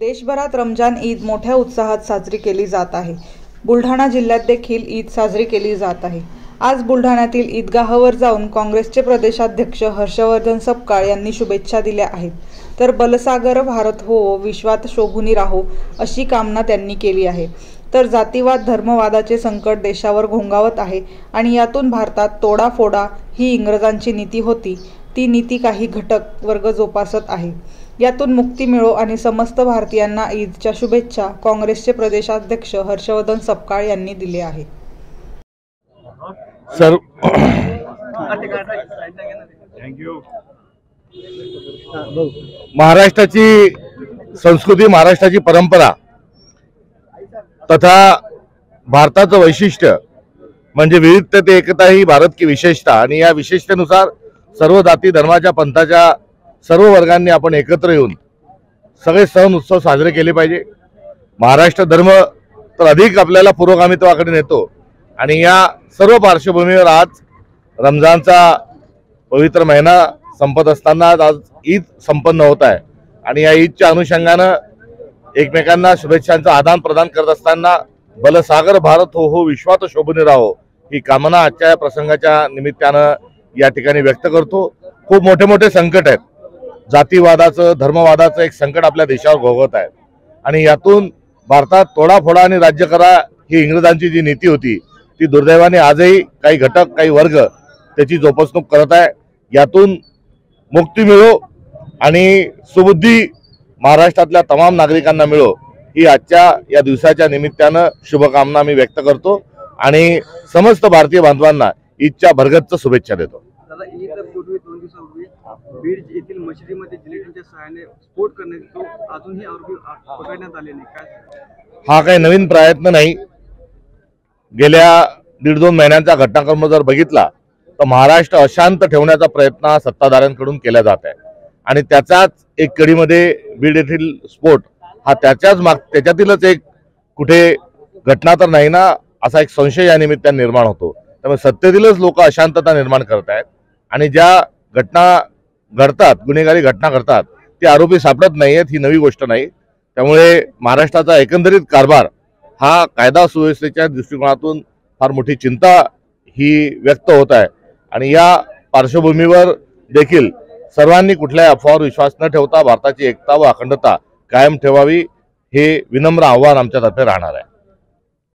देशभरात रमजान ईद मोठ्या उत्साहात साजरी केली जात आहे। बुलढाणा जिल्ह्यात देखील ईद साजरी केली जात आहे। आज बुलढाण्यातील ईदगाहावर जाऊन काँग्रेसचे प्रदेशाध्यक्ष हर्षवर्धन सपकाळ यांनी शुभेच्छा दिल्या आहेत। तर बलसागर भारत हो, विश्वात शोभूनी राहो अशी कामना त्यांनी केली आहे। तर जातीवाद धर्मवादाचे संकट देशावर घोंगावत आहे आणि यातून भारतात तोडाफोडा ही इंग्रजांची नीती होती, ती नीती काही घटक वर्ग जोपासत आहे। यातून मुक्ती मिळो आणि समस्त भारतीयांना ईदच्या शुभेच्छा काँग्रेसचे प्रदेशाध्यक्ष हर्षवर्धन सपकाळ यांनी दिले आहे। सर महाराष्ट्राची संस्कृती, महाराष्ट्राची परंपरा तथा भारताचं वैशिष्ट्य म्हणजे विविधता ते एकता ही भारत की विशेषता, आणि या विशेषतेनुसार सर्व जाती धर्माच्या पंथाच्या सर्व वर्गांनी आपण एकत्र येऊन सगळे सण उत्सव साजरे केले पाहिजे। महाराष्ट्र धर्म तर अधिक आपल्याला पुरोगामित्वाकडे नेतो आणि या सर्व पार्श्वभूमीवर आज रमजानचा पवित्र महिना संपत असताना आज ईद संपन्न होत आहे आणि या ईदच्या अनुषंगानं एकमेकांना शुभेच्छांचं आदान प्रदान करत असताना बलसागर भारत हो, विश्वात शोभूनी राहो ही कामना आजच्या या प्रसंगाच्या निमित्तानं या ठिकाणी व्यक्त करतो। खूप मोठे मोठे संकट आहेत, जातीवादाचं धर्मवादाचं एक संकट आपल्या देशावर घोघत आहे आणि यातून भारतात तोडाफोडा आणि राज्य करा ही इंग्रजांची जी नीती होती ती दुर्दैवाने आजही काही घटक काही वर्ग त्याची जोपासणूक करत आहे। यातून मुक्ती मिळो आणि सुबुद्धी महाराष्ट्रातल्या तमाम नागरिकांना मिळो ही आजच्या या दिवसाच्या निमित्तानं शुभकामना मी व्यक्त करतो आणि समस्त भारतीय बांधवांना ईदच्या भरगच्च शुभेच्छा देतो। ईदपूर्वी 2 दिवसापूर्वी बीड येथील मशिदीमध्ये जिलेटिनच्या सहाय्याने स्फोट करण्यात अजूनही आरोपी पकडण्यात आले नाही, काय हा काही नवीन प्रयत्न नाही। गेल्या 1.5-2 महिन्यांचा घटनाक्रम जर बघितला तर महाराष्ट्र अशांत ठेवण्याचा प्रयत्न सत्ताधाऱ्यांकडून केला जात आहे आणि त्याचाच एक कडीमध्ये बीड येथील स्फोट हा त्याच्यातीलच एक कुठे घटना तर नाही ना असा एक संशय या निमित्ताने निर्माण होतो। त्यामुळे सत्तेतीलच लोक अशांतता निर्माण करत आहेत आणि ज्या घटना घडतात, गुन्हेगारी घटना घडतात, ते आरोपी सापडत नाहीयेत ही नवी गोष्ट नाही। त्यामुळे महाराष्ट्राचा एकंदरीत कारभार हा कायदा सुव्यवस्थेच्या दृष्टिकोनातून फार मोठी चिंता ही व्यक्त होत आहे आणि या पार्श्वभूमीवर देखील सर्वांनी कुठल्याही अफवावर विश्वास न ठेवता भारताची एकता व अखंडता कायम ठेवावी हे विनम्र आव्हान आमच्यातर्फे राहणार आहे।